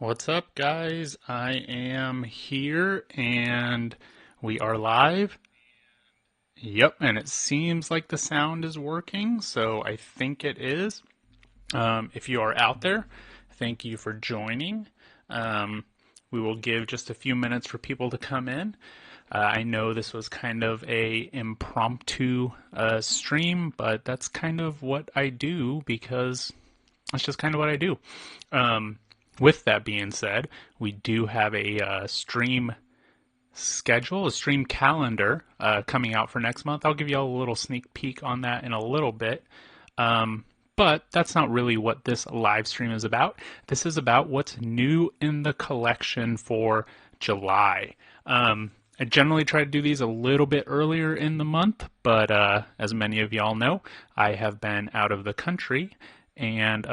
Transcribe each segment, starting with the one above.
What's up, guys? I am here and we are live. Yep, and it seems like the sound is working, so I think it is. If you are out there, thank you for joining. Um, we will give just a few minutes for people to come in. I know this was kind of a impromptu stream, but that's kind of what I do because that's just kind of what I do. Um, with that being said, we do have a stream schedule, a stream calendar coming out for next month. I'll give you all a little sneak peek on that in a little bit. But that's not really what this live stream is about. This is about what's new in the collection for July. I generally try to do these a little bit earlier in the month, but as many of y'all know, I have been out of the country and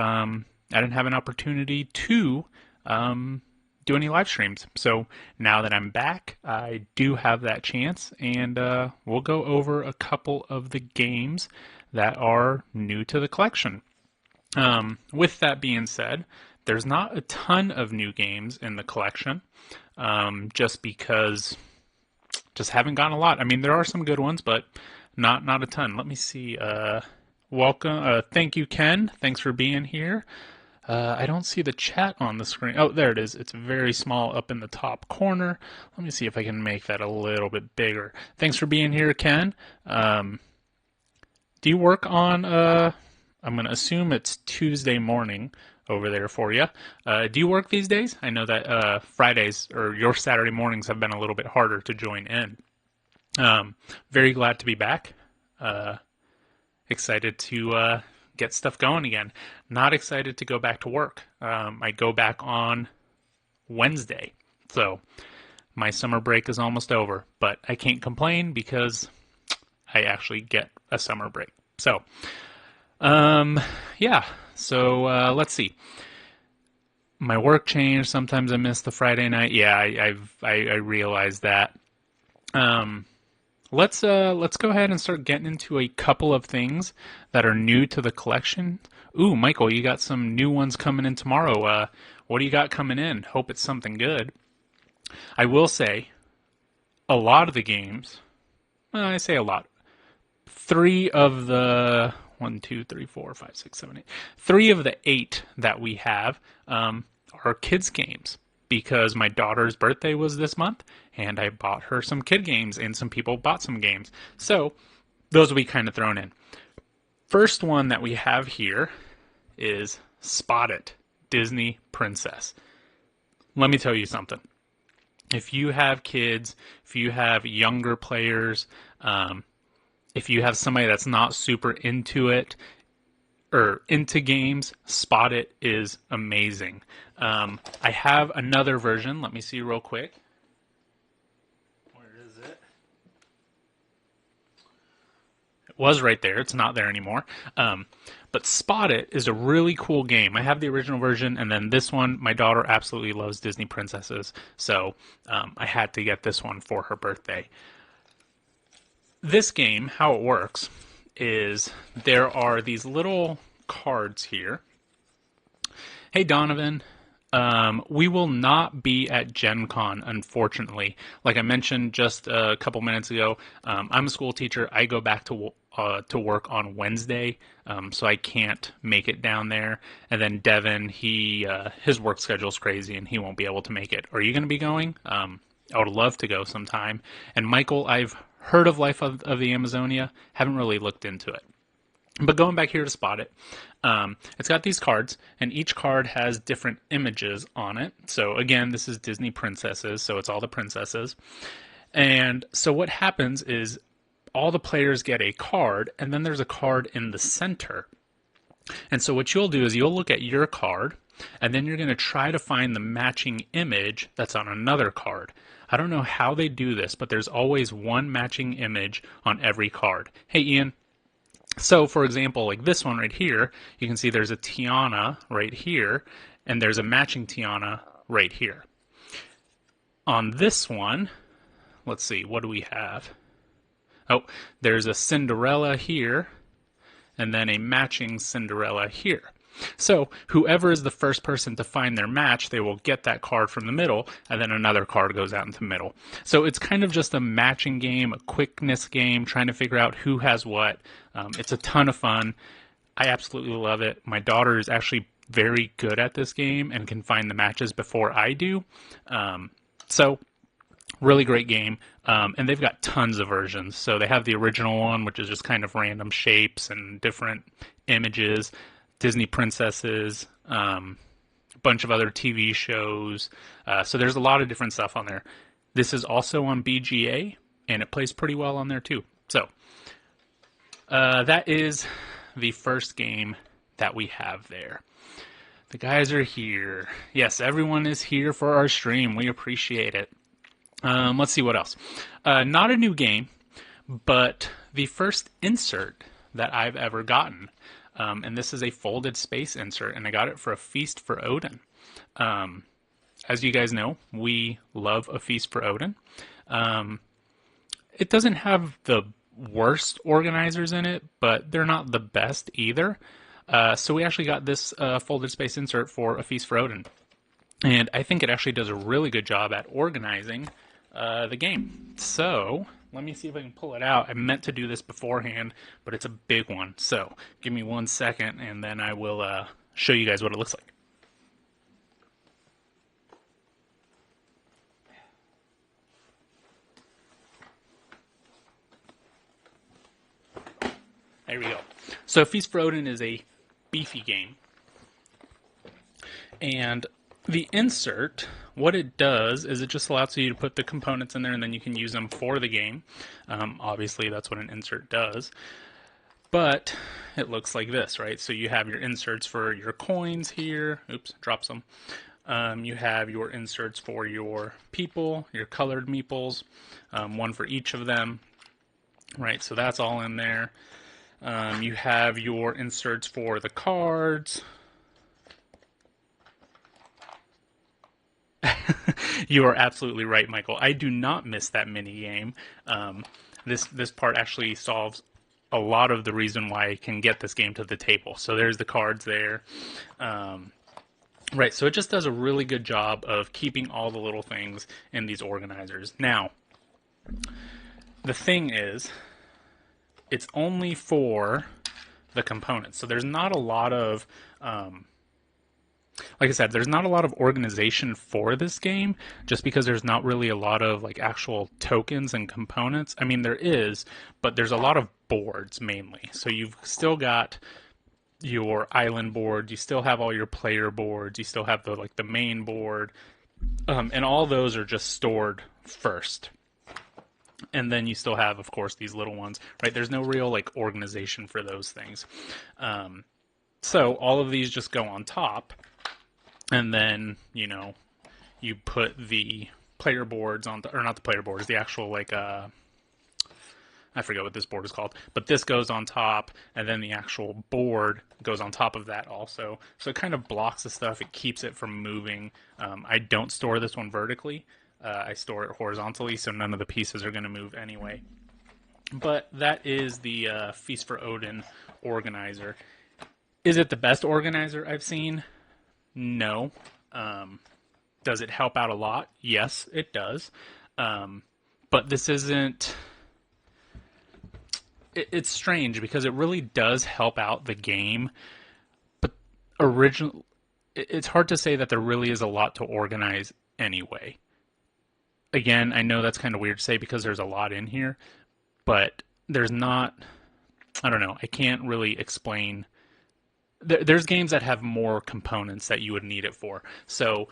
I didn't have an opportunity to do any live streams. So now that I'm back, I do have that chance, and we'll go over a couple of the games that are new to the collection. With that being said, there's not a ton of new games in the collection, just because just haven't gotten a lot. I mean, there are some good ones, but not a ton. Let me see. Welcome. Thank you, Ken. Thanks for being here. I don't see the chat on the screen. Oh, there it is. It's very small up in the top corner. Let me see if I can make that a little bit bigger. Thanks for being here, Ken. Do you work on, I'm going to assume it's Tuesday morning over there for you. Do you work these days? I know that Fridays or your Saturday mornings have been a little bit harder to join in. Very glad to be back. Excited to get stuff going again. Not excited to go back to work. I go back on Wednesday. So my summer break is almost over, but I can't complain because I actually get a summer break. So, yeah. So let's see. My work changed. Sometimes I miss the Friday night. Yeah, I realize that. Let's go ahead and start getting into a couple of things that are new to the collection. Ooh, Michael, you got some new ones coming in tomorrow. What do you got coming in? Hope it's something good. I will say, a lot of the games, I say a lot. Three of the 1, 2, 3, 4, 5, 6, 7, 8. Three of the 8 that we have are kids games because my daughter's birthday was this month and I bought her some kid games and some people bought some games. So those will be kind of thrown in. First one that we have here is Spot It, Disney Princess. Let me tell you something. If you have kids, if you have younger players, if you have somebody that's not super into it or into games, Spot It is amazing. I have another version. Let me see real quick. Where is it? It was right there. It's not there anymore. But Spot It is a really cool game. I have the original version, and then this one, my daughter absolutely loves Disney princesses, so I had to get this one for her birthday. This game, how it works, is there are these little cards here. Hey, Donovan. We will not be at Gen Con, unfortunately. Like I mentioned just a couple minutes ago, I'm a school teacher. I go back to work on Wednesday, so I can't make it down there. And then Devin, his work schedule's crazy, and he won't be able to make it. Are you going to be going? I would love to go sometime. And Michael, I've heard of Life of the Amazonia, haven't really looked into it. But going back here to Spot It, it's got these cards, and each card has different images on it. So again, this is Disney princesses, so it's all the princesses. And so what happens is all the players get a card, and then there's a card in the center. And so what you'll do is you'll look at your card, and then you're going to try to find the matching image that's on another card. I don't know how they do this, but there's always one matching image on every card. Hey, Ian. So, for example, like this one right here, you can see there's a Tiana right here, and there's a matching Tiana right here. On this one, let's see, what do we have? Oh, there's a Cinderella here, and then a matching Cinderella here. So whoever is the first person to find their match, they will get that card from the middle, and then another card goes out into the middle. So it's kind of just a matching game, a quickness game, trying to figure out who has what. It's a ton of fun. I absolutely love it. My daughter is actually very good at this game and can find the matches before I do. So really great game. And they've got tons of versions. So they have the original one, which is just kind of random shapes and different images, Disney princesses, a bunch of other TV shows. So there's a lot of different stuff on there. This is also on BGA, and it plays pretty well on there too. So that is the first game that we have there. The guys are here. Yes, everyone is here for our stream. We appreciate it. Let's see what else. Not a new game, but the first insert that I've ever gotten. And this is a folded space insert, and I got it for a Feast for Odin. As you guys know, we love a Feast for Odin. It doesn't have the worst organizers in it, but they're not the best either. So we actually got this folded space insert for a Feast for Odin. And I think it actually does a really good job at organizing the game. So let me see if I can pull it out. I meant to do this beforehand, but it's a big one. So give me 1 second, and then I will show you guys what it looks like. There we go. So Feast for Odin is a beefy game. And the insert, what it does is it just allows you to put the components in there and then you can use them for the game. Obviously, that's what an insert does. But it looks like this, right? So you have your inserts for your coins here. Oops, drop some. You have your inserts for your people, your colored meeples, one for each of them, right? So that's all in there. You have your inserts for the cards. You are absolutely right, Michael. I do not miss that mini game. This part actually solves a lot of the reason why I can get this game to the table. So there's the cards there. Right, so it just does a really good job of keeping all the little things in these organizers. Now, the thing is, it's only for the components. So there's not a lot of, like I said, there's not a lot of organization for this game, just because there's not really a lot of like actual tokens and components. I mean, there is, but there's a lot of boards mainly. So you've still got your island board, you still have all your player boards, you still have the main board, and all those are just stored first. And then you still have, of course, these little ones, right? There's no real like organization for those things. So all of these just go on top, and then you put the player boards on, or not the player boards, the actual like I forget what this board is called, but this goes on top, and then the actual board goes on top of that also. So it kind of blocks the stuff. It keeps it from moving. I don't store this one vertically. I store it horizontally, so none of the pieces are going to move anyway. But that is the Feast for Odin organizer. Is it the best organizer I've seen? No. Does it help out a lot? Yes, it does. But this isn't... It's strange because it really does help out the game, but it's hard to say that there really is a lot to organize anyway. Again, I know that's kind of weird to say because there's a lot in here, but there's not, I don't know, I can't really explain. There's games that have more components that you would need it for. So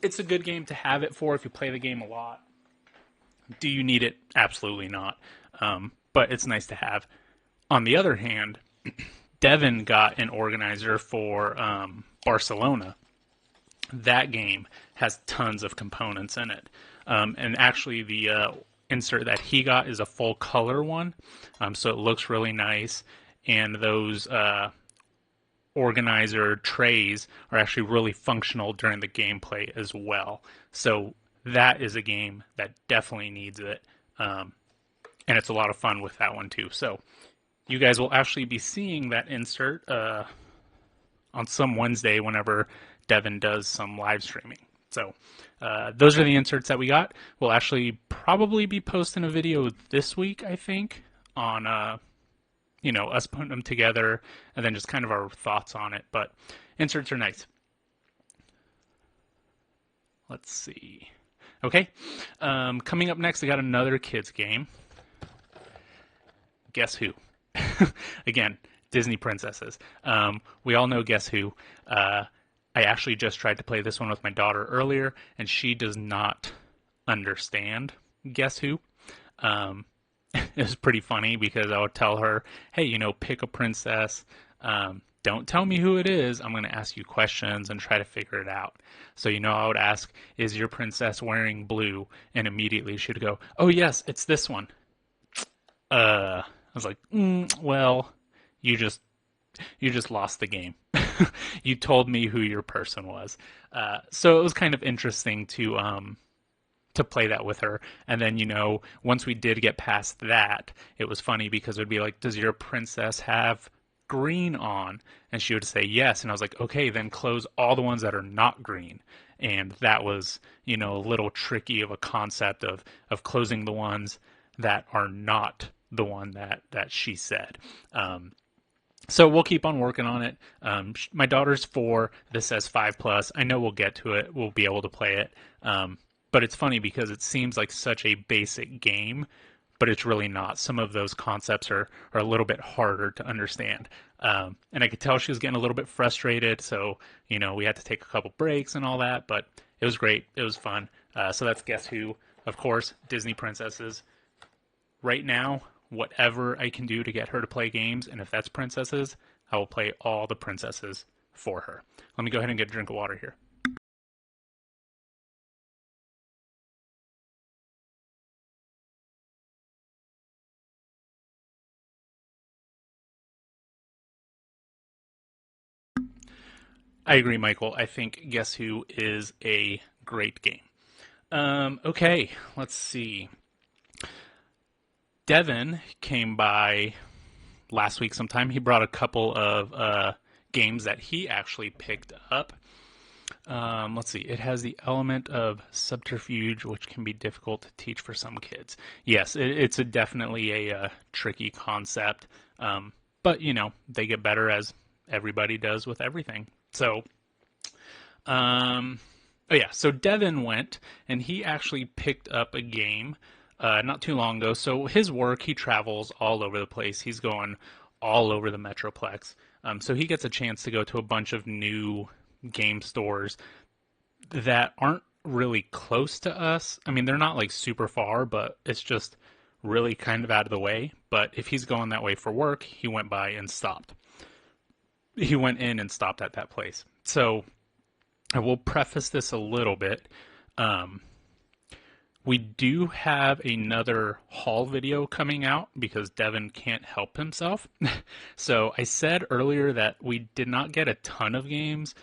it's a good game to have it for if you play the game a lot. Do you need it? Absolutely not. But it's nice to have. On the other hand, Devin got an organizer for Barcelona. That game has tons of components in it. And actually the insert that he got is a full color one. So it looks really nice. And those organizer trays are actually really functional during the gameplay as well. So that is a game that definitely needs it. And it's a lot of fun with that one too. So you guys will actually be seeing that insert on some Wednesday whenever Devin does some live streaming. So those are the inserts that we got. We'll actually probably be posting a video this week, I think, on us putting them together and then just kind of our thoughts on it. But inserts are nice. Let's see. Okay, coming up next, I got another kids game. Guess who? Again, Disney princesses. We all know Guess Who. I actually just tried to play this one with my daughter earlier, and she does not understand Guess Who. It was pretty funny because I would tell her, hey, pick a princess. Don't tell me who it is. I'm going to ask you questions and try to figure it out. So, I would ask, is your princess wearing blue? And immediately she'd go, oh, yes, it's this one. I was like, well, you just lost the game. You told me who your person was. So it was kind of interesting to play that with her. And then, once we did get past that, it was funny because it would be like, does your princess have green on? And she would say yes. And I was like, okay, then close all the ones that are not green. And that was, a little tricky of a concept of closing the ones that are not the one that she said. So we'll keep on working on it. My daughter's 4. This says 5+. I know we'll get to it. We'll be able to play it. But it's funny because it seems like such a basic game, but it's really not. Some of those concepts are a little bit harder to understand. And I could tell she was getting a little bit frustrated. So, we had to take a couple breaks and all that, but it was great. It was fun. So that's Guess Who. Of course, Disney princesses. Right now, whatever I can do to get her to play games, and if that's princesses, I will play all the princesses for her. Let me go ahead and get a drink of water here. I agree, Michael. I think Guess Who is a great game. Okay, let's see. Devin came by last week sometime. He brought a couple of games that he actually picked up. Let's see. It has the element of subterfuge, which can be difficult to teach for some kids. Yes, it's definitely a tricky concept, but they get better as everybody does with everything. So, oh yeah. So Devin went and he actually picked up a game not too long ago. So his work, he travels all over the place. He's going all over the Metroplex. So he gets a chance to go to a bunch of new game stores that aren't really close to us. I mean, they're not like super far, but it's just really kind of out of the way. But if he's going that way for work, he went by and stopped. He went in and stopped at that place. So I will preface this a little bit. We do have another haul video coming out because Devin can't help himself. So I said earlier that we did not get a ton of games.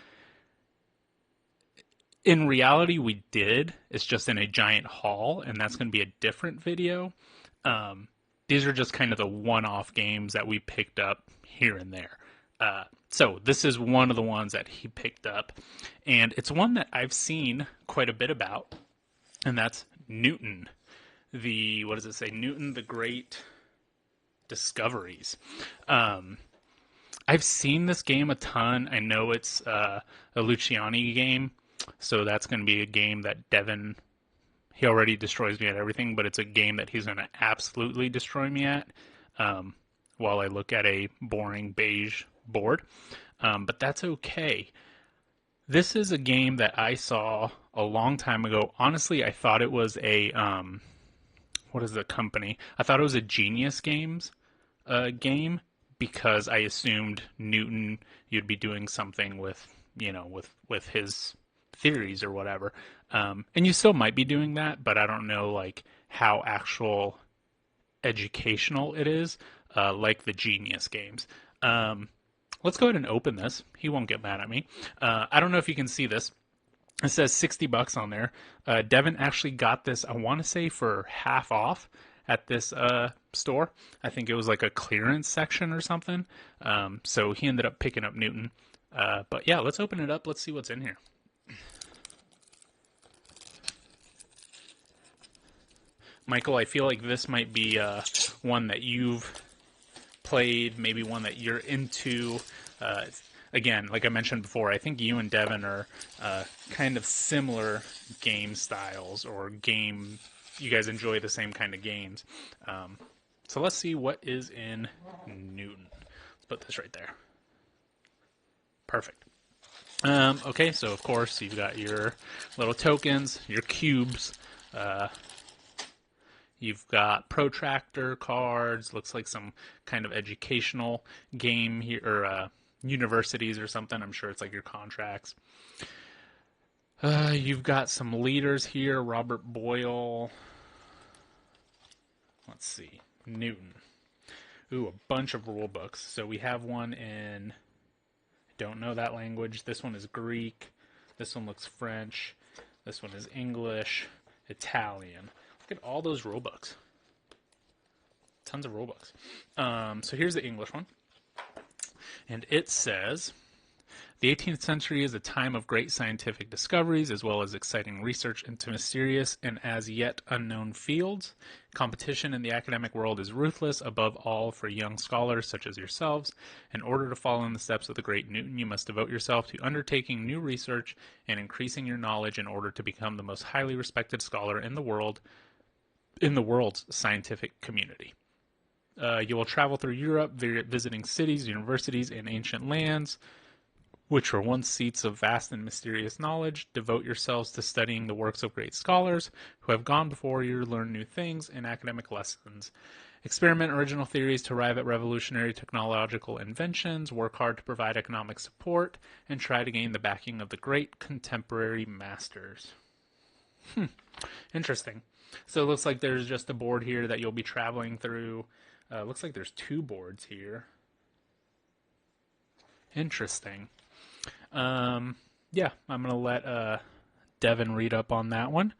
In reality, we did. It's just in a giant haul, and that's going to be a different video. These are just kind of the one-off games that we picked up here and there. So this is one of the ones that he picked up, and it's one that I've seen quite a bit about, and that's Newton. What does it say? Newton the Great Discoveries. I've seen this game a ton. I know it's a Luciani game, so that's going to be a game that Devin, he already destroys me at everything, but it's a game that he's going to absolutely destroy me at while I look at a boring beige board. But that's okay. This is a game that I saw a long time ago. Honestly, I thought it was a, what is the company? I thought it was a Genius Games game because I assumed Newton, you'd be doing something with, with his theories or whatever. And you still might be doing that, but I don't know like how actual educational it is, like the Genius Games. Let's go ahead and open this. He won't get mad at me. I don't know if you can see this. It says $60 on there. Devin actually got this, I want to say, for half off at this store. I think it was like a clearance section or something. So he ended up picking up Newton. But yeah, let's open it up. Let's see what's in here. Michael, I feel like this might be one that you've played, maybe one that you're into. Uh, Again, like I mentioned before, I think you and Devin are kind of similar game styles or game. You guys enjoy the same kind of games. So let's see what is in Newton. Let's put this right there. Perfect. Okay, so of course you've got your little tokens, your cubes. You've got protractor cards. Looks like some kind of educational game here, or universities or something. I'm sure it's like your contracts. You've got some leaders here. Robert Boyle. Let's see. Newton. Ooh, a bunch of rule books. So we have one in, I don't know that language. This one is Greek. This one looks French. This one is English, Italian. Look at all those rule books. Tons of rule books. So here's the English one. And it says, the 18th century is a time of great scientific discoveries as well as exciting research into mysterious and as yet unknown fields. Competition in the academic world is ruthless, above all for young scholars such as yourselves. In order to follow in the steps of the great Newton, you must devote yourself to undertaking new research and increasing your knowledge in order to become the most highly respected scholar in the world's scientific community. You will travel through Europe, visiting cities, universities, and ancient lands, which were once seats of vast and mysterious knowledge. Devote yourselves to studying the works of great scholars who have gone before you, learn new things and academic lessons. Experiment original theories to arrive at revolutionary technological inventions, work hard to provide economic support, and try to gain the backing of the great contemporary masters. Interesting. So it looks like there's just a board here that you'll be traveling through. Looks like there's two boards here. Interesting. Yeah, I'm going to let Devin read up on that one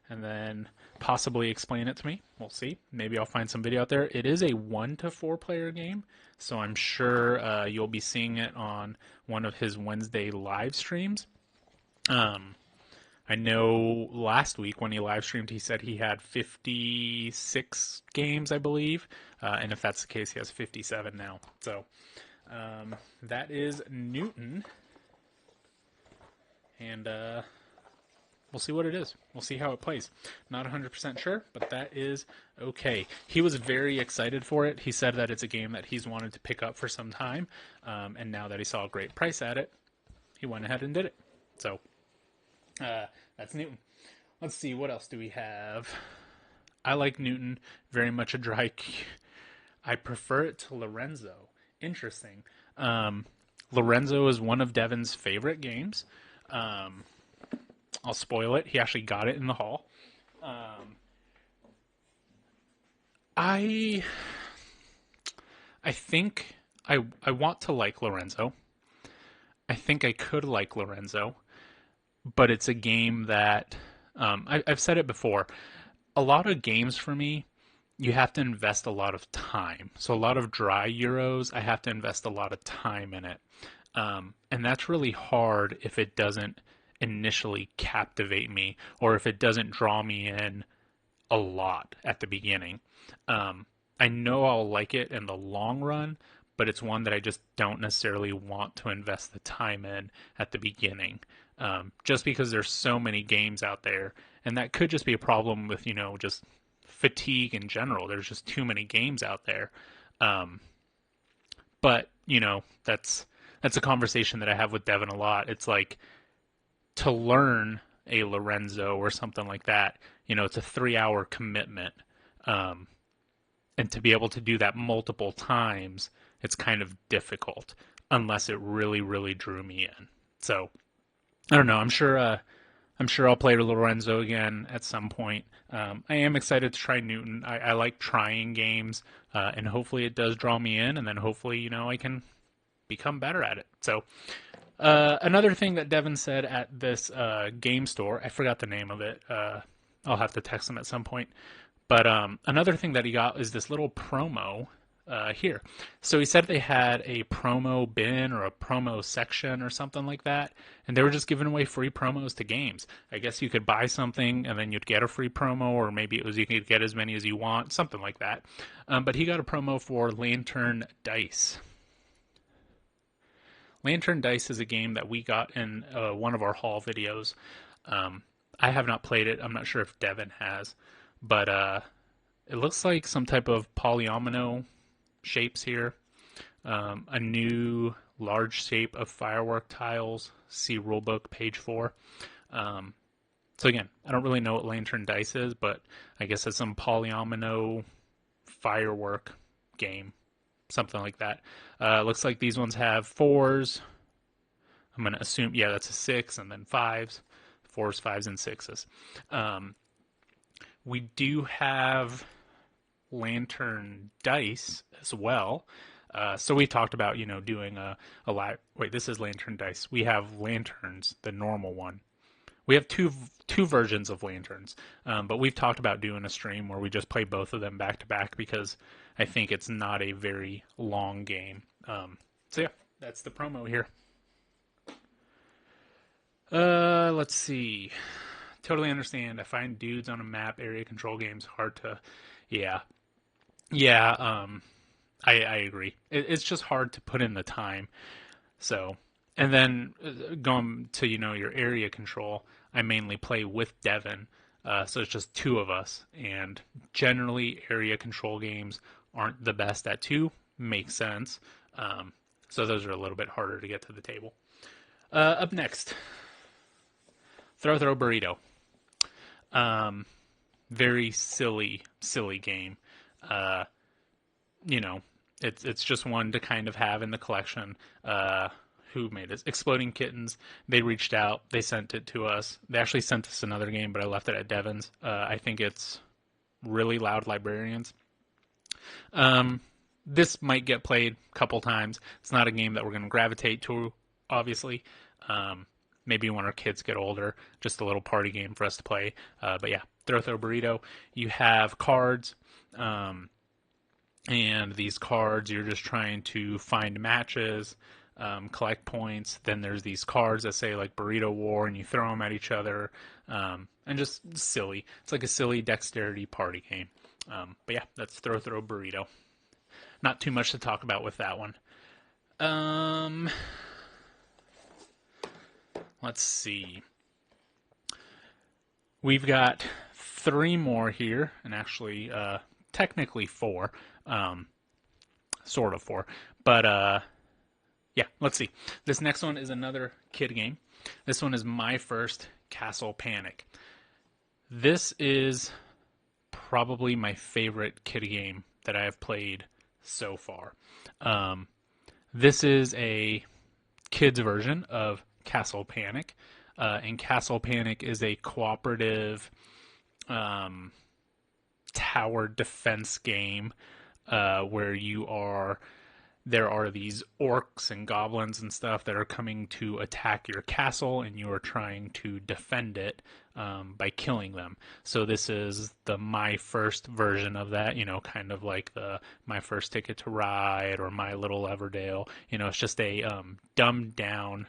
and then possibly explain it to me. We'll see. Maybe I'll find some video out there. It is a 1 to 4 player game, so I'm sure you'll be seeing it on one of his Wednesday live streams. I know last week when he live streamed, he said he had 56 games, I believe. And if that's the case, he has 57 now. So that is Newton. And we'll see what it is. We'll see how it plays. Not 100% sure, but that is okay. He was very excited for it. He said that it's a game that he's wanted to pick up for some time. And now that he saw a great price at it, he went ahead and did it. So that's Newton. Let's see, what else do we have? I like Newton, very much a dry. I prefer it to Lorenzo. Interesting. Lorenzo is one of Devin's favorite games. I'll spoil it. He actually got it in the haul. I think I want to like Lorenzo. I think I could like Lorenzo, but it's a game that I've said it before. A lot of games for me, you have to invest a lot of time. So a lot of dry Euros, I have to invest a lot of time in it. And that's really hard if it doesn't initially captivate me or if it doesn't draw me in a lot at the beginning. I know I'll like it in the long run, but it's one that I just don't necessarily want to invest the time in at the beginning. Just because there's so many games out there, and that could just be a problem with, just fatigue in general. There's just too many games out there. But, that's a conversation that I have with Devin a lot. It's like, to learn a Lorenzo or something like that, it's a 3-hour commitment. And to be able to do that multiple times, it's kind of difficult unless it really, really drew me in. So I don't know. I'm sure I'll play Lorenzo again at some point. I am excited to try Newton. I like trying games, and hopefully it does draw me in, and then hopefully, I can become better at it. So another thing that Devin said at this game store, I forgot the name of it. I'll have to text him at some point. But another thing that he got is this little promo here. So he said they had a promo bin or a promo section or something like that, and they were just giving away free promos to games. I guess you could buy something and then you'd get a free promo, or maybe it was you could get as many as you want, something like that. But he got a promo for Lantern Dice. Lantern Dice is a game that we got in one of our haul videos. I have not played it. I'm not sure if Devin has, but it looks like some type of polyomino shapes here. A new large shape of firework tiles. See rulebook page 4. So again, I don't really know what Lantern Dice is, but I guess it's some polyomino firework game, something like that. Looks like these ones have 4s. I'm going to assume, yeah, that's a 6, and then 5s. 4s, 5s, and 6s. We do have Lantern Dice as well. So we talked about, doing a live. Wait, this is Lantern Dice. We have Lanterns, the normal one. We have two versions of Lanterns, but we've talked about doing a stream where we just play both of them back to back because I think it's not a very long game. So yeah, that's the promo here. Let's see. Totally understand. I find dudes on a map area control games hard to. Yeah. I agree. It's just hard to put in the time. So, and then going to your area control, I mainly play with Devin, so it's just 2 of us. And generally, area control games aren't the best at 2. Makes sense. So those are a little bit harder to get to the table. Up next, Throw Burrito. Very silly game. It's just one to kind of have in the collection. Who made this? Exploding Kittens. They reached out. They sent it to us. They actually sent us another game, but I left it at Devin's. I think it's Really Loud Librarians. This might get played a couple times. It's not a game that we're going to gravitate to, obviously. Maybe when our kids get older, just a little party game for us to play. But yeah, Throw Burrito. You have cards. And these cards, you're just trying to find matches, collect points. Then there's these cards that say like Burrito War, and you throw them at each other, and just silly. It's like a silly dexterity party game. But yeah, that's Throw Burrito. Not too much to talk about with that one. Let's see. We've got 3 more here, and actually, technically 4. Sort of 4. But, yeah, let's see. This next one is another kid game. This one is my first Castle Panic. This is probably my favorite kid game that I have played so far. This is a kid's version of Castle Panic. And Castle Panic is a cooperative tower defense game where there are these orcs and goblins and stuff that are coming to attack your castle, and you are trying to defend it by killing them. So this is the My First version of that, kind of like the My First Ticket to Ride or My Little Everdale. It's just a not dumbed down,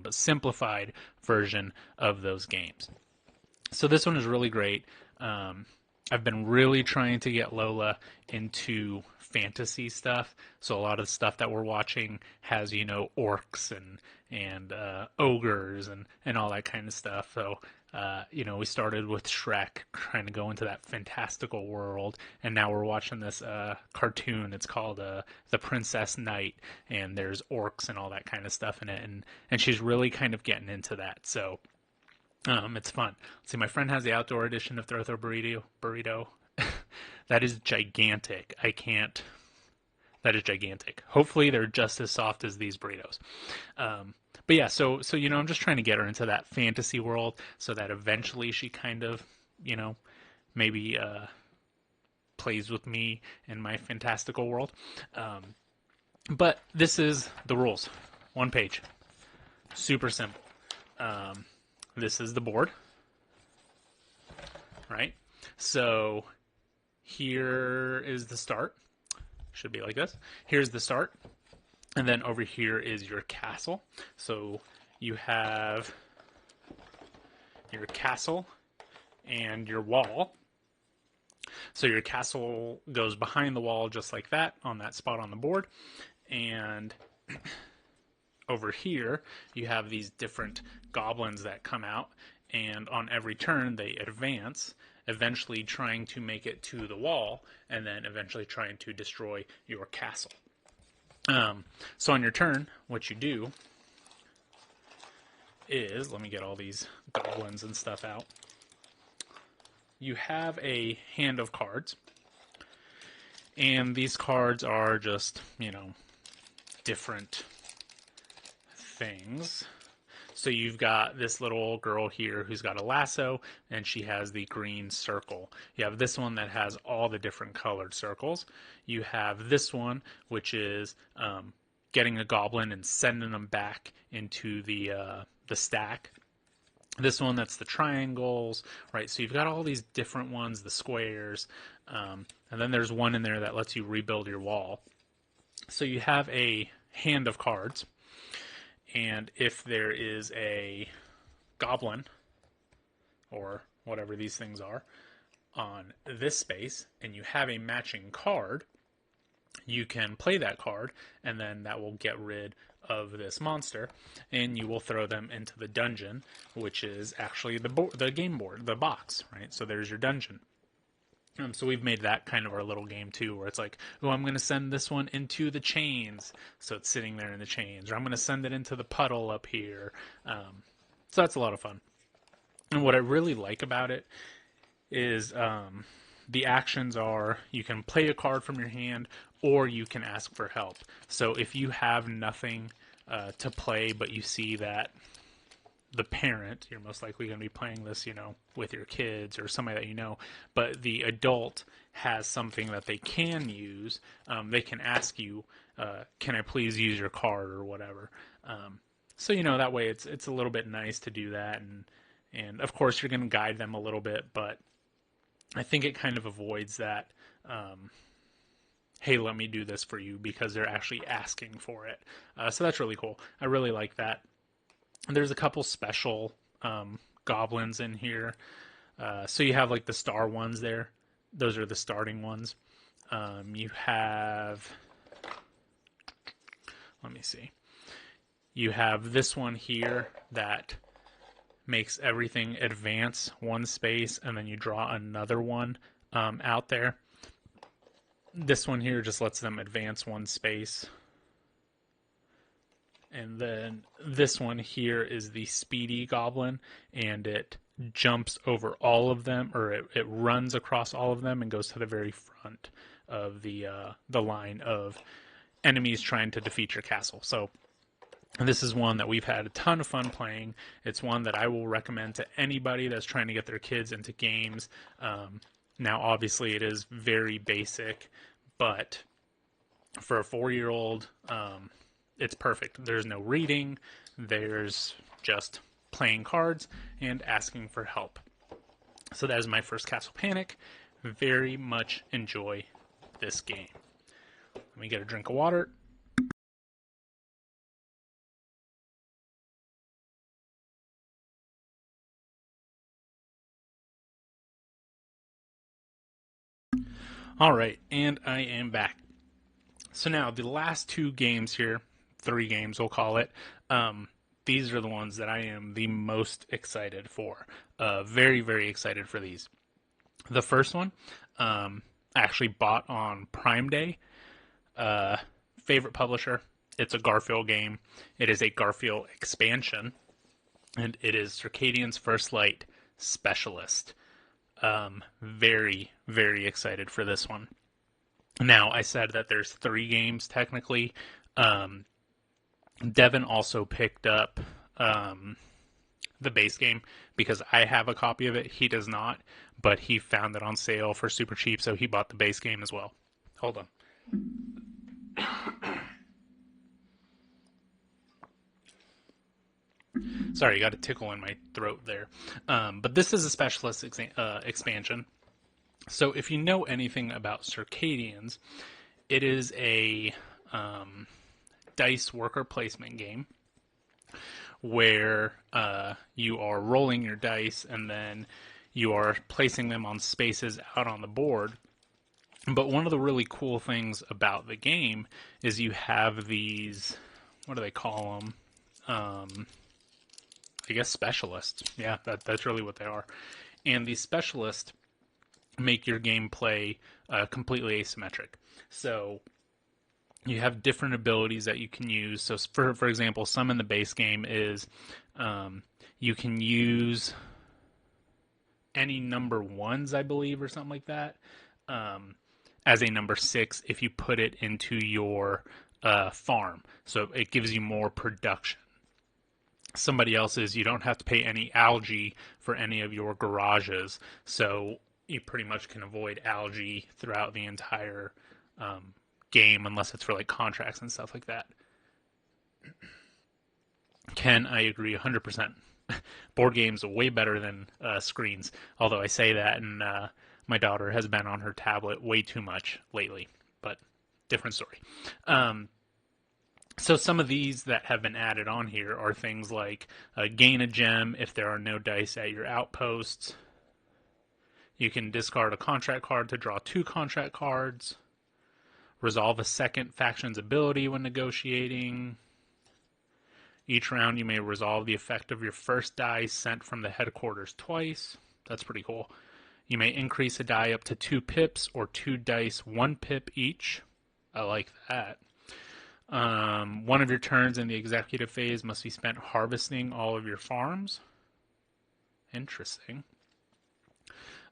but simplified version of those games. So this one is really great. I've been really trying to get Lola into fantasy stuff. So a lot of the stuff that we're watching has, orcs and ogres and all that kind of stuff. So, we started with Shrek, trying to go into that fantastical world. And now we're watching this cartoon. It's called The Princess Knight. And there's orcs and all that kind of stuff in it. And she's really kind of getting into that. So it's fun. Let's see, my friend has the outdoor edition of Throw Burrito. That is gigantic. That is gigantic. Hopefully they're just as soft as these burritos. But yeah, so I'm just trying to get her into that fantasy world so that eventually she kind of, maybe plays with me in my fantastical world. But this is the rules. 1 page. Super simple. This is the board, right? So here is the start. Should be like this. Here's the start. And then over here is your castle. So you have your castle and your wall. So your castle goes behind the wall just like that on that spot on the board. And over here you have these different goblins that come out, and on every turn they advance, eventually trying to make it to the wall, and then eventually trying to destroy your castle. So on your turn, what you do is, let me get all these goblins and stuff out. You have a hand of cards, and these cards are just, different things. So you've got this little girl here who's got a lasso, and she has the green circle. You have this one that has all the different colored circles. You have this one, which is getting a goblin and sending them back into the stack. This one, that's the triangles, right? So you've got all these different ones, the squares, and then there's one in there that lets you rebuild your wall. So you have a hand of cards, and if there is a goblin, or whatever these things are, on this space, and you have a matching card, you can play that card, and then that will get rid of this monster, and you will throw them into the dungeon, which is actually the game board, the box, right? So there's your dungeon. So we've made that kind of our little game too, where it's like, oh, I'm going to send this one into the chains, so it's sitting there in the chains, or I'm going to send it into the puddle up here. So that's a lot of fun. And what I really like about it is the actions are, you can play a card from your hand, or you can ask for help. So if you have nothing to play, but you see that the parent, you're most likely going to be playing this, with your kids or somebody that you know, but the adult has something that they can use, they can ask you, can I please use your card or whatever. So, that way it's a little bit nice to do that. And of course you're going to guide them a little bit, but I think it kind of avoids that, hey, let me do this for you, because they're actually asking for it. So that's really cool. I really like that. There's a couple special goblins in here. So you have like the star ones there. Those are the starting ones. You have, let me see. You have this one here that makes everything advance one space, and then you draw another one out there. This one here just lets them advance one space. And then this one here is the speedy goblin, and it jumps over all of them, or it runs across all of them and goes to the very front of the line of enemies trying to defeat your castle. So this is one that we've had a ton of fun playing. It's one that I will recommend to anybody that's trying to get their kids into games. Now, obviously, it is very basic, but for a 4-year-old, it's perfect. There's no reading. There's just playing cards and asking for help. So that is my first Castle Panic. Very much enjoy this game. Let me get a drink of water. All right, and I am back. So now the last 2 games here, 3 games we'll call it, these are the ones that I am the most excited for. Very, very excited for these. The first one, I actually bought on Prime Day. Favorite publisher. It's a Garfield game. It is a Garfield expansion, and it is Circadian's First Light Specialist. Very, very excited for this one. Now, I said that there's 3 games technically. Devin also picked up the base game because I have a copy of it. He does not, but he found it on sale for super cheap, so he bought the base game as well. Hold on. Sorry, you got a tickle in my throat there. But this is a specialist expansion. So if you know anything about circadians, It is a dice worker placement game where you are rolling your dice and then you are placing them on spaces out on the board. But one of the really cool things about the game is you have these, what do they call them? I guess specialists. Yeah, that's really what they are. And these specialists make your gameplay completely asymmetric. So you have different abilities that you can use. So, for example, some in the base game is you can use any number ones, I believe, or something like that, as a number six if you put it into your farm. So it gives you more production. Somebody else's, you don't have to pay any algae for any of your garages. So you pretty much can avoid algae throughout the entire game unless it's for like contracts and stuff like that. Ken, I agree 100%. Board games are way better than screens. Although I say that, and my daughter has been on her tablet way too much lately. But different story. So some of these that have been added on here are things like gain a gem if there are no dice at your outposts. You can discard a contract card to draw 2 contract cards. Resolve a second faction's ability when negotiating. Each round you may resolve the effect of your first die sent from the headquarters twice. That's pretty cool. You may increase a die up to 2 pips or 2 dice 1 pip each. I like that. One of your turns in the executive phase must be spent harvesting all of your farms. Interesting.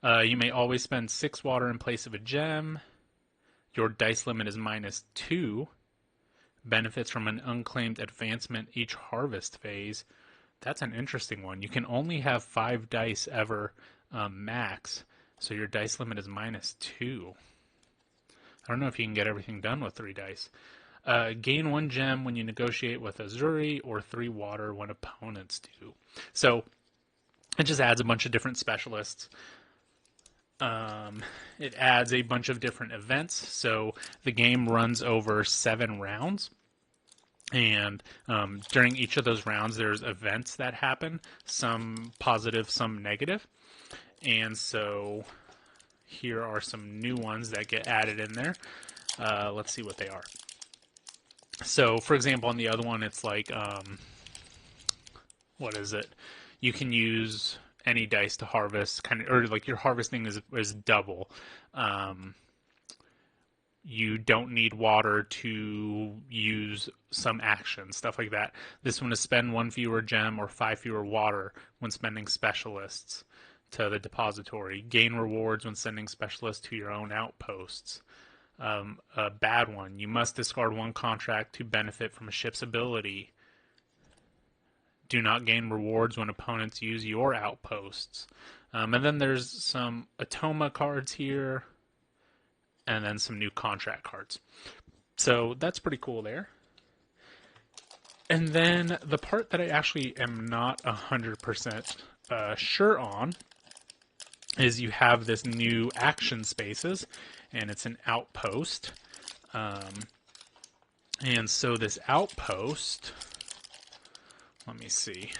You may always spend 6 water in place of a gem. Your dice limit is -2. Benefits from an unclaimed advancement each harvest phase. That's an interesting one. You can only have 5 dice ever max, so your dice limit is -2. I don't know if you can get everything done with 3 dice. Gain 1 gem when you negotiate with Azuri, or 3 water when opponents do. So it just adds a bunch of different specialists. It adds a bunch of different events. So the game runs over 7 rounds. And during each of those rounds, there's events that happen, some positive, some negative. And so here are some new ones that get added in there. Let's see what they are. So, for example, on the other one, it's like, what is it? You can use any dice to harvest, kind of, or like your harvesting is double. You don't need water to use some action, stuff like that. This one is spend 1 fewer gem or 5 fewer water when spending specialists to the depository. Gain rewards when sending specialists to your own outposts. A bad one. You must discard 1 contract to benefit from a ship's ability. Do not gain rewards when opponents use your outposts. And then there's some Atoma cards here, and then some new contract cards. So that's pretty cool there. And then the part that I actually am not 100% sure on is you have this new action spaces, and it's an outpost. And so this outpost, let me see,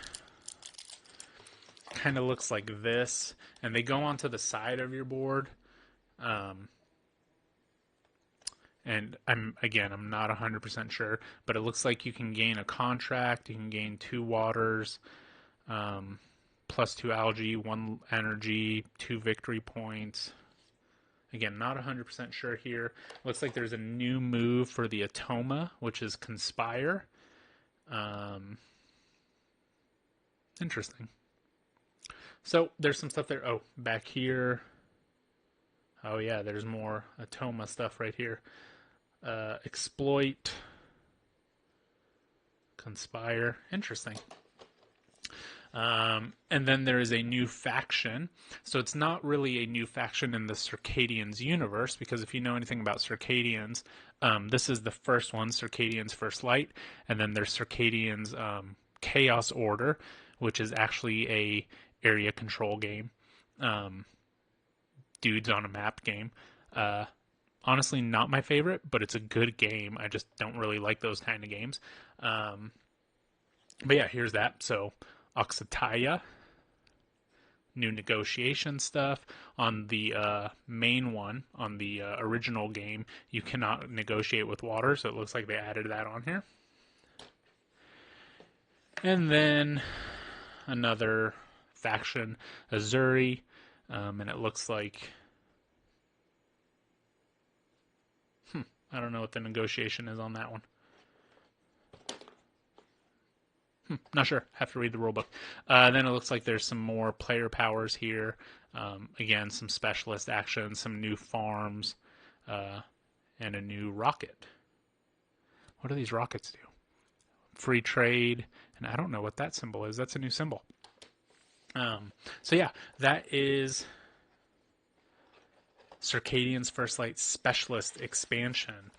kind of looks like this, and they go onto the side of your board. And I'm not 100% sure, but it looks like you can gain a contract, you can gain 2 waters, plus 2 algae, 1 energy, 2 victory points. Again, not 100% sure here. Looks like there's a new move for the Atoma, which is Conspire. Interesting. So there's some stuff there. Oh, back here. Oh yeah, there's more Atoma stuff right here. Exploit. Conspire. Interesting. And then there is a new faction. So it's not really a new faction in the Circadians universe, because if you know anything about Circadians, this is the first one, Circadians First Light, and then there's Circadians Chaos Order, which is actually a area control game. Dudes on a map game. honestly not my favorite, but it's a good game. I just don't really like those kind of games. But yeah, here's that. So Oxataya, new negotiation stuff. On the main one, on the original game, you cannot negotiate with water, so it looks like they added that on here. And then another faction, Azuri, and it looks like I don't know what the negotiation is on that one. Not sure. Have to read the rulebook. Then it looks like there's some more player powers here. Again, some specialist actions, some new farms, and a new rocket. What do these rockets do? Free trade, and I don't know what that symbol is. That's a new symbol. So yeah, that is Circadian's First Light Specialist expansion.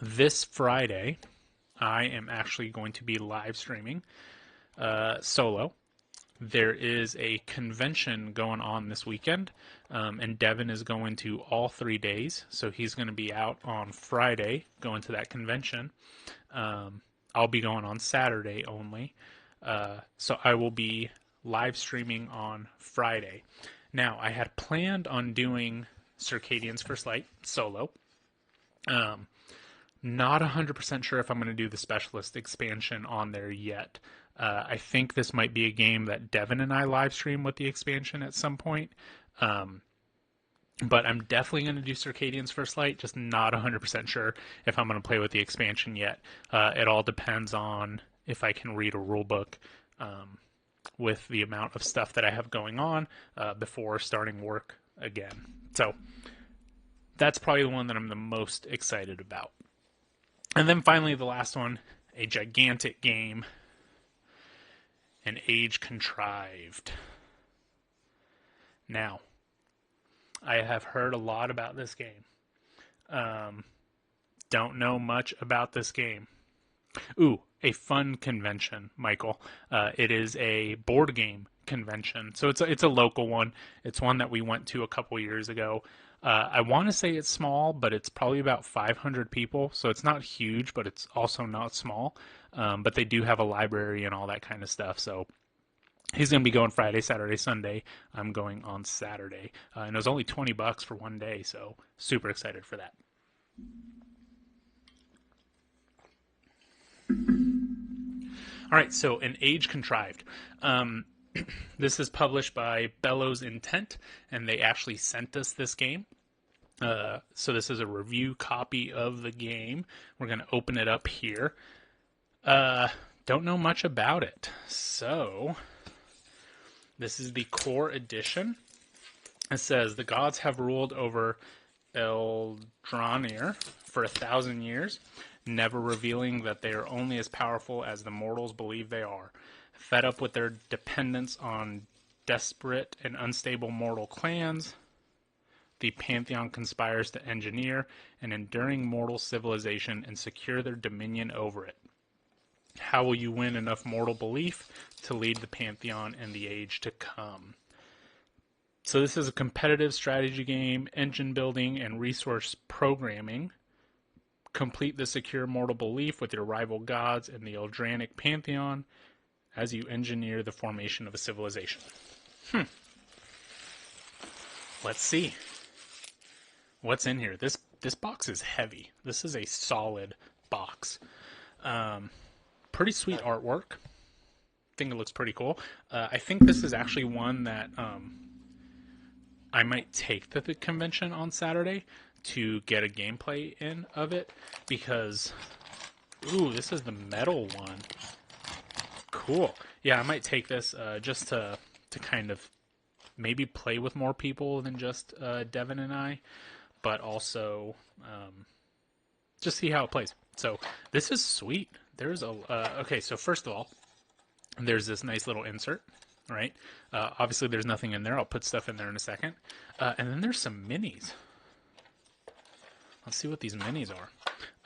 This Friday, I am actually going to be live streaming solo. There is a convention going on this weekend, and Devin is going to all 3 days. So he's going to be out on Friday going to that convention. I'll be going on Saturday only. So I will be live streaming on Friday. Now, I had planned on doing Circadian's First Light solo. Not 100% sure if I'm going to do the specialist expansion on there yet. I think this might be a game that Devin and I live stream with the expansion at some point. But I'm definitely going to do Circadian's First Light, just not 100% sure if I'm going to play with the expansion yet. It all depends on if I can read a rulebook with the amount of stuff that I have going on before starting work again. So that's probably the one that I'm the most excited about. And then finally, the last one, a gigantic game, an Age Contrived. Now, I have heard a lot about this game. Don't know much about this game. Ooh, a fun convention, Michael. It is a board game convention. So it's a local one. It's one that we went to a couple years ago. I want to say it's small, but it's probably about 500 people. So it's not huge, but it's also not small. But they do have a library and all that kind of stuff. So he's going to be going Friday, Saturday, Sunday. I'm going on Saturday. And it was only $20 for one day. So super excited for that. All right, so an Age Contrived. This is published by Bellows Intent, and they actually sent us this game. So this is a review copy of the game. We're going to open it up here. Don't know much about it. So this is the core edition. It says, the gods have ruled over Eldranir for 1,000 years, never revealing that they are only as powerful as the mortals believe they are. Fed up with their dependence on desperate and unstable mortal clans, the Pantheon conspires to engineer an enduring mortal civilization and secure their dominion over it. How will you win enough mortal belief to lead the Pantheon in the age to come? So this is a competitive strategy game, engine building, and resource programming. Complete the secure mortal belief with your rival gods in the Eldranic Pantheon as you engineer the formation of a civilization. Let's see what's in here. This box is heavy. This is a solid box. Pretty sweet artwork. I think it looks pretty cool. I think this is actually one that I might take to the convention on Saturday to get a gameplay in of it, because ooh, this is the metal one. Cool. Yeah, I might take this just to kind of maybe play with more people than just Devin and I, but also just see how it plays. So this is sweet. There's a okay. So first of all, there's this nice little insert, right? Obviously, there's nothing in there. I'll put stuff in there in a second. And then there's some minis. Let's see what these minis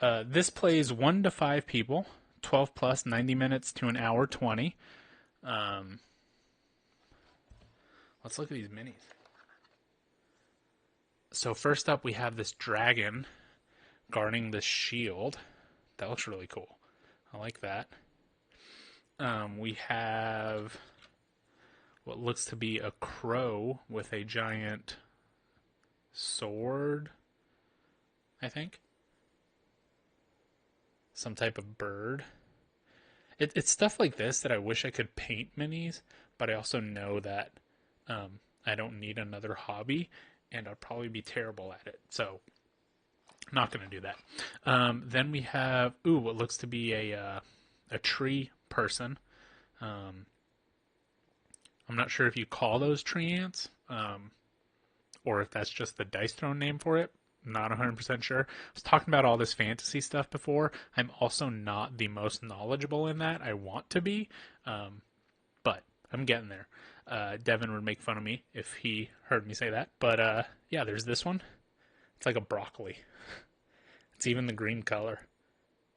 are. This plays 1 to 5 people, 12 plus, 90 minutes to an hour 20. Let's look at these minis. So first up, we have this dragon guarding this shield. That looks really cool. I like that. We have what looks to be a crow with a giant sword, I think. Some type of bird. It's stuff like this that I wish I could paint minis, but I also know that I don't need another hobby, and I'd probably be terrible at it. So, not going to do that. Then we have, what looks to be a tree person. I'm not sure if you call those tree ants, or if that's just the Dice Throne name for it. Not 100% sure. I was talking about all this fantasy stuff before. I'm also not the most knowledgeable in that. I want to be, but I'm getting there. Devin would make fun of me if he heard me say that. But yeah, there's this one. It's like a broccoli. It's even the green color.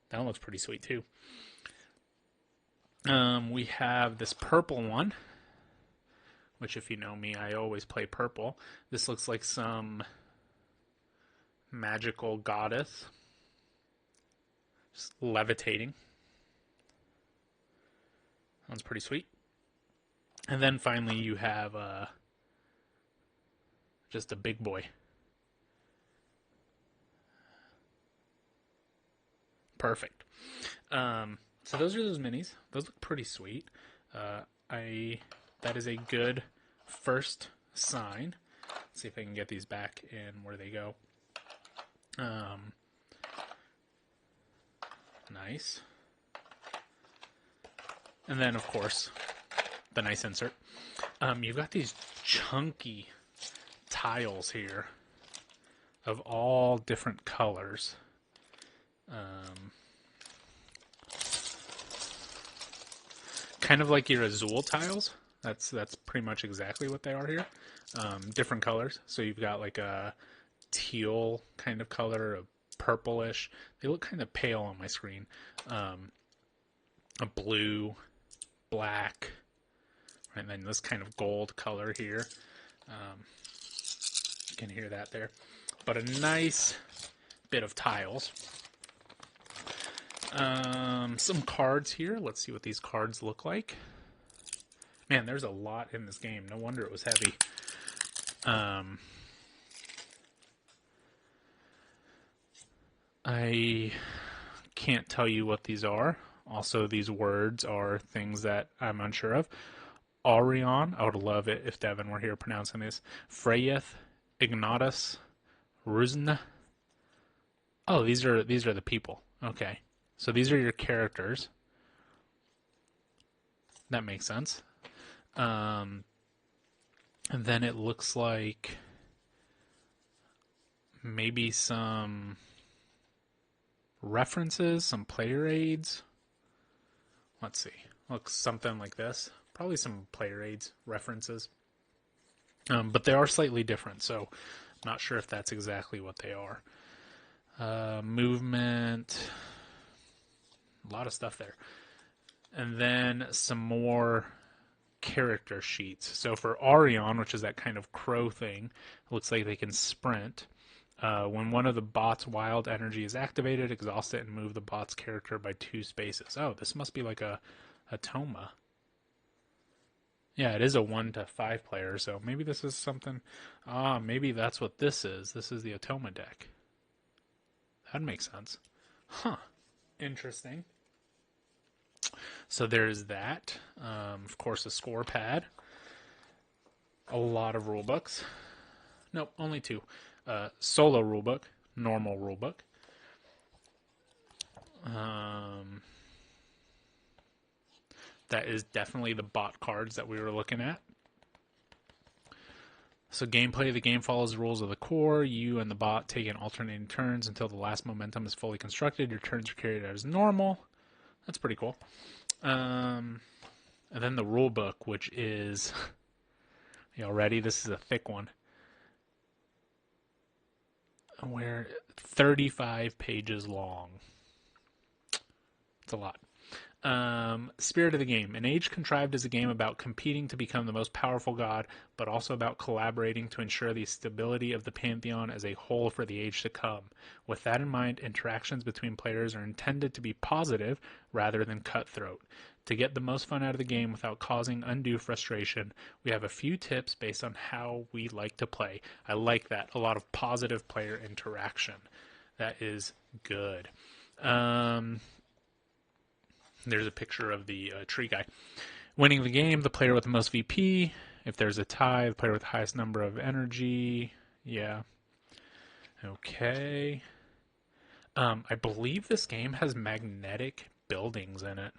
That one looks pretty sweet too. We have this purple one, which if you know me, I always play purple. This looks like some magical goddess just levitating. That's pretty sweet. And then finally you have just a big boy. Perfect. So those are those minis. Those look pretty sweet. That is a good first sign. Let's see if I can get these back in where they go. Nice. And then, of course, the nice insert. You've got these chunky tiles here of all different colors. Kind of like your Azul tiles. That's pretty much exactly what they are here. Different colors. So you've got like a teal kind of color, a purplish. They look kind of pale on my screen. A blue, black, and then this kind of gold color here. You can hear that there. But a nice bit of tiles. Some cards here. Let's see what these cards look like. Man, there's a lot in this game. No wonder it was heavy. I can't tell you what these are. Also, these words are things that I'm unsure of. Aurion, I would love it if Devin were here pronouncing this. Freyeth, Ignatus, Ruzna. Oh, these are the people. Okay. So these are your characters. That makes sense. And then it looks like maybe some references, some player aids. Let's see. Looks something like this. Probably some player aids, references. But they are slightly different, so I'm not sure if that's exactly what they are. Movement. A lot of stuff there. And then some more character sheets. So for Aurion, which is that kind of crow thing, it looks like they can sprint. When one of the bot's wild energy is activated, exhaust it and move the bot's character by 2 spaces. Oh, this must be like a Toma. Yeah, it is a 1 to 5 player, so maybe this is something. Maybe that's what this is. This is the Atoma deck. That'd make sense. Huh. Interesting. So there's that. Of course, a score pad. A lot of rulebooks. Nope, only 2. Solo rulebook, normal rulebook. That is definitely the bot cards that we were looking at. So gameplay, the game follows the rules of the core. You and the bot take in alternating turns until the last momentum is fully constructed. Your turns are carried out as normal. That's pretty cool. And then the rule book, which is, y'all ready? This is a thick one. Where 35 pages long. It's a lot. Spirit of the game. An age contrived is a game about competing to become the most powerful god, but also about collaborating to ensure the stability of the pantheon as a whole for the age to come. With that in mind, interactions between players are intended to be positive rather than cutthroat. To get the most fun out of the game without causing undue frustration, we have a few tips based on how we like to play. I like that. A lot of positive player interaction. That is good. There's a picture of the tree guy. Winning the game, the player with the most VP. If there's a tie, the player with the highest number of energy. Yeah. Okay. I believe this game has magnetic buildings in it.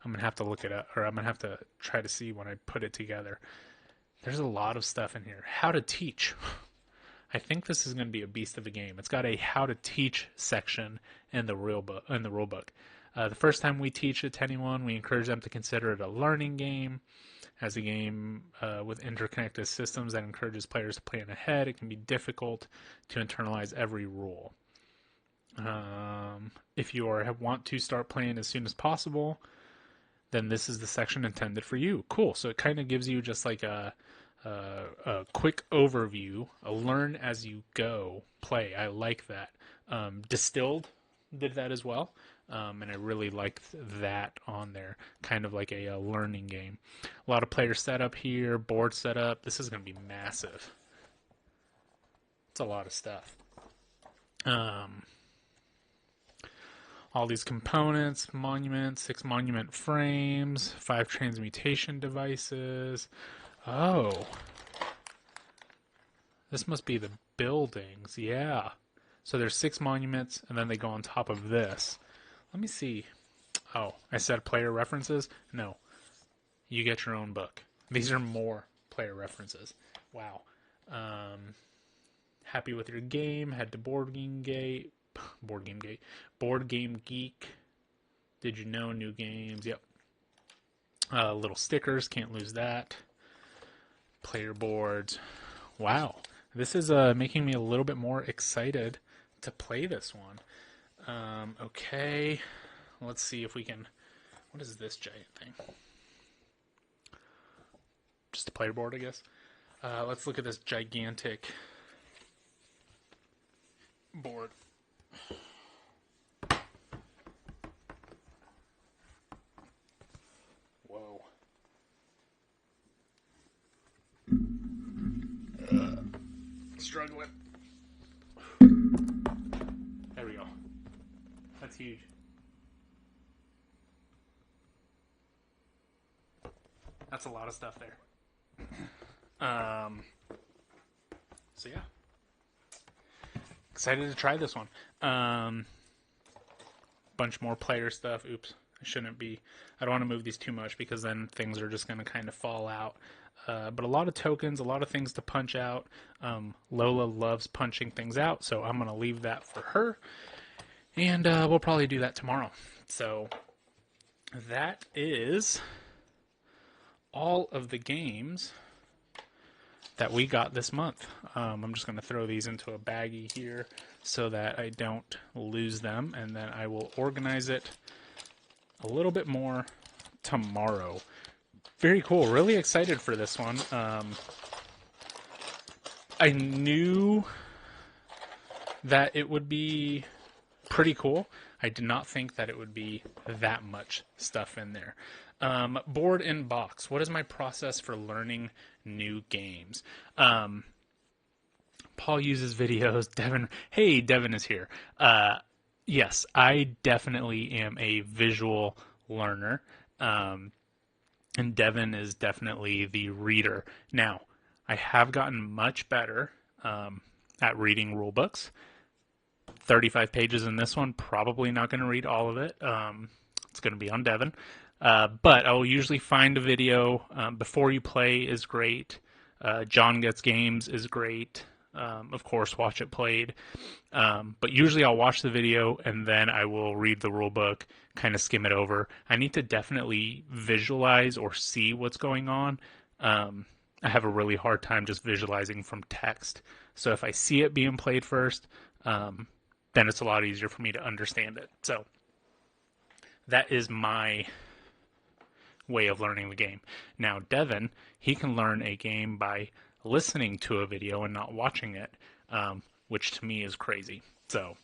I'm going to have to look it up, or I'm going to have to try to see when I put it together. There's a lot of stuff in here. How to teach. I think this is going to be a beast of a game. It's got a how to teach section in the rule book. The first time we teach it to anyone, we encourage them to consider it a learning game. As a game with interconnected systems that encourages players to plan ahead, it can be difficult to internalize every rule. If you want to start playing as soon as possible, then this is the section intended for you. Cool. So it kind of gives you just like a quick overview, a learn as you go play. I like that. Distilled did that as well. And I really liked that on there, kind of like a learning game. A lot of player setup here, board setup. This is going to be massive. It's a lot of stuff. All these components, monuments, 6 monument frames, 5 transmutation devices. Oh, this must be the buildings. Yeah. So there's 6 monuments, and then they go on top of this. Let me see. Oh, I said player references? No. You get your own book. These are more player references. Wow. Happy with your game? Head to Board Game Geek. Did you know new games? Yep. Little stickers. Can't lose that. Player boards. Wow. This is making me a little bit more excited to play this one. Okay, let's see if we can. What is this giant thing? Just a player board, I guess. Let's look at this gigantic board. Whoa. Struggling. There we go. That's huge. That's a lot of stuff there. So yeah. Excited to try this one. Bunch more player stuff. Oops. I shouldn't be. I don't want to move these too much because then things are just going to kind of fall out. But a lot of tokens, a lot of things to punch out. Lola loves punching things out, so I'm going to leave that for her. And we'll probably do that tomorrow. So that is all of the games that we got this month. I'm just going to throw these into a baggie here so that I don't lose them, and then I will organize it a little bit more tomorrow. Very cool. Really excited for this one. I knew that it would be pretty cool. I did not think that it would be that much stuff in there. Board in box. What is my process for learning new games? Paul uses videos. Devin is here. Yes, I definitely am a visual learner. And Devin is definitely the reader. Now, I have gotten much better at reading rule books. 35 pages in this one, probably not going to read all of it. It's going to be on Devin. But I will usually find a video. Before You Play is great. John Gets Games is great. Of course, Watch It Played. But usually I'll watch the video and then I will read the rule book, kind of skim it over. I need to definitely visualize or see what's going on. I have a really hard time just visualizing from text. So if I see it being played first, then it's a lot easier for me to understand it. So that is my way of learning the game. Now, Devin, he can learn a game by listening to a video and not watching it, which to me is crazy. So,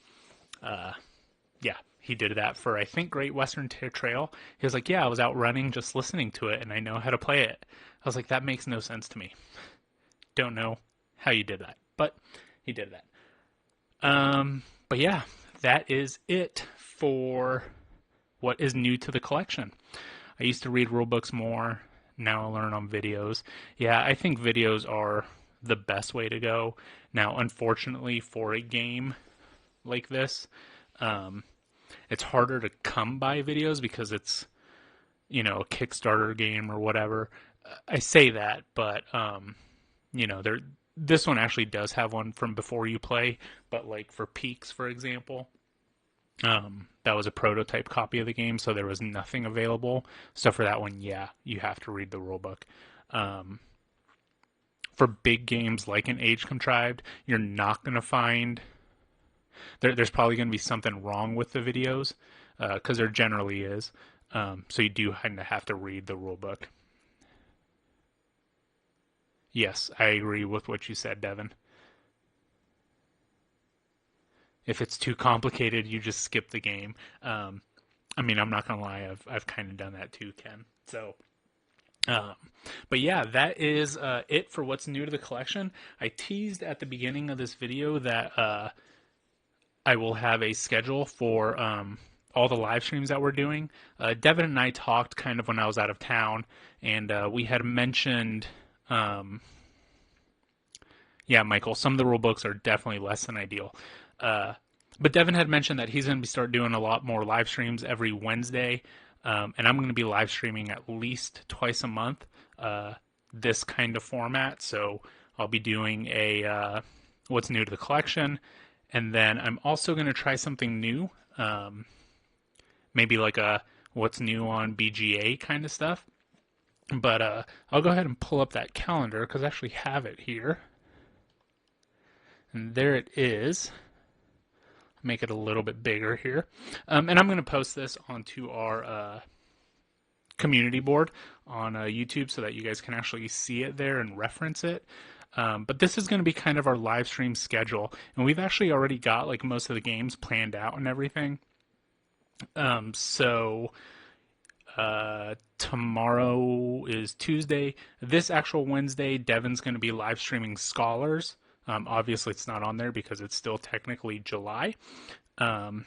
yeah, he did that for, I think, Great Western Trail. He was like, yeah, I was out running just listening to it, and I know how to play it. I was like, that makes no sense to me. Don't know how you did that, but he did that. But yeah, that is it for what is new to the collection. I used to read rule books more. Now I learn on videos. Yeah, I think videos are the best way to go. Now, unfortunately, for a game like this, it's harder to come by videos because it's, a Kickstarter game or whatever. I say that, but there this one actually does have one from before you play, but like for Peaks, for example, that was a prototype copy of the game, so there was nothing available. So for that one, yeah, you have to read the rulebook. For big games like an Age Contrived, you're not going to find there's probably going to be something wrong with the videos because there generally is. So you do kind of have to read the rulebook. Yes, I agree with what you said, Devin. If it's too complicated, you just skip the game. I mean, I'm not gonna lie, I've kind of done that too, Ken. So, um, but yeah, that is it for what's new to the collection. I teased at the beginning of this video that I will have a schedule for all the live streams that we're doing. Devin and I talked kind of when I was out of town, and we had mentioned. Yeah, Michael, some of the rule books are definitely less than ideal. But Devin had mentioned that he's going to be start doing a lot more live streams every Wednesday, and I'm going to be live streaming at least twice a month. This kind of format, so I'll be doing a what's new to the collection, and then I'm also going to try something new, maybe like a what's new on BGA kind of stuff. But I'll go ahead and pull up that calendar because I actually have it here. And there it is. Make it a little bit bigger here. And I'm going to post this onto our community board on YouTube so that you guys can actually see it there and reference it. But this is going to be kind of our live stream schedule. And we've actually already got like most of the games planned out and everything. So tomorrow is Tuesday. This actual Wednesday, Devin's going to be live streaming Scholars. Obviously, it's not on there because it's still technically July. Yeah,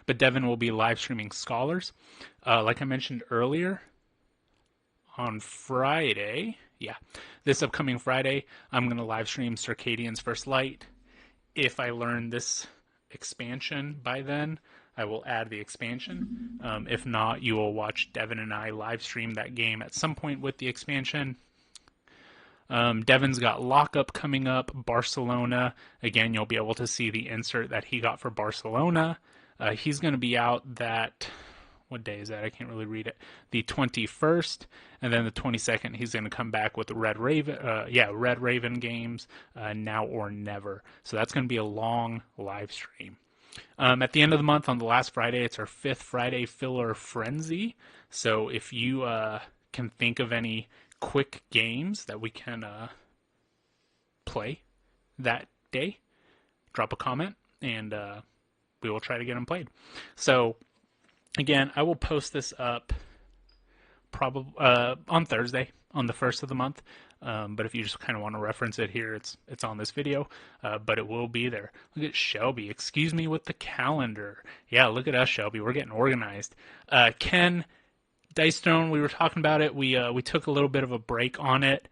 but Devin will be live streaming Scholars. Like I mentioned earlier, on Friday, yeah, this upcoming Friday, I'm going to live stream Circadian's First Light. If I learn this expansion by then, I will add the expansion. If not, you will watch Devin and I live stream that game at some point with the expansion. Devin's got Lockup coming up, Barcelona. Again, you'll be able to see the insert that he got for Barcelona. He's going to be out that, what day is that? I can't really read it. The 21st, and then the 22nd, he's going to come back with Red Raven. Red Raven games, Now or Never. So that's going to be a long live stream. At the end of the month, on the last Friday, it's our 5th Friday Filler Frenzy. So if you can think of any quick games that we can play that day, drop a comment and we will try to get them played. So again, I will post this up probably on Thursday on the 1st of the month. But if you just kind of want to reference it here, it's on this video, but it will be there. Look at Shelby. Excuse me with the calendar. Yeah, look at us, Shelby. We're getting organized. Ken, Dice Throne, we were talking about it. We took a little bit of a break on it.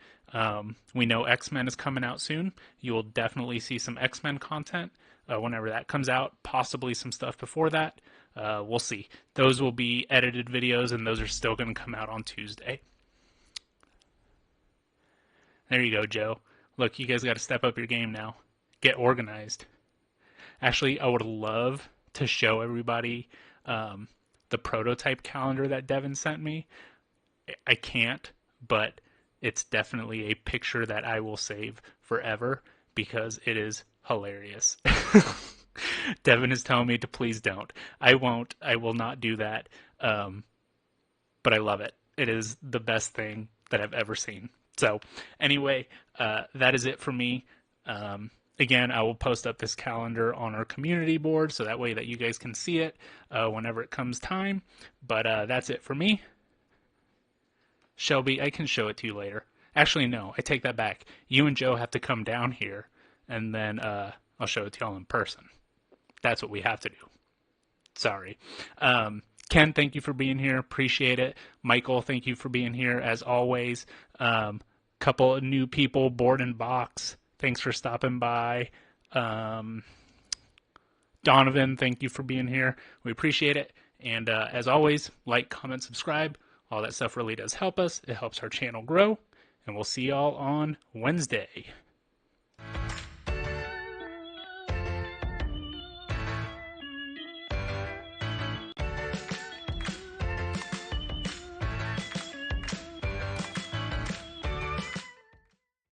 We know X-Men is coming out soon. You will definitely see some X-Men content whenever that comes out. Possibly some stuff before that. We'll see. Those will be edited videos, and those are still going to come out on Tuesday. There you go, Joe. Look, you guys got to step up your game now. Get organized. Actually, I would love to show everybody the prototype calendar that Devin sent me. I can't, but it's definitely a picture that I will save forever because it is hilarious. Devin is telling me to please don't. I won't. I will not do that. Um, but I love it. It is the best thing that I've ever seen. So, anyway, that is it for me. Again, I will post up this calendar on our community board so that way that you guys can see it whenever it comes time. But that's it for me. Shelby, I can show it to you later. Actually, no, I take that back. You and Joe have to come down here, and then I'll show it to y'all in person. That's what we have to do. Sorry. Ken, thank you for being here. Appreciate it. Michael, thank you for being here as always. Couple of new people, Board and Box. Thanks for stopping by. Donovan, thank you for being here. We appreciate it. And as always, like, comment, subscribe. All that stuff really does help us. It helps our channel grow. And we'll see y'all on Wednesday.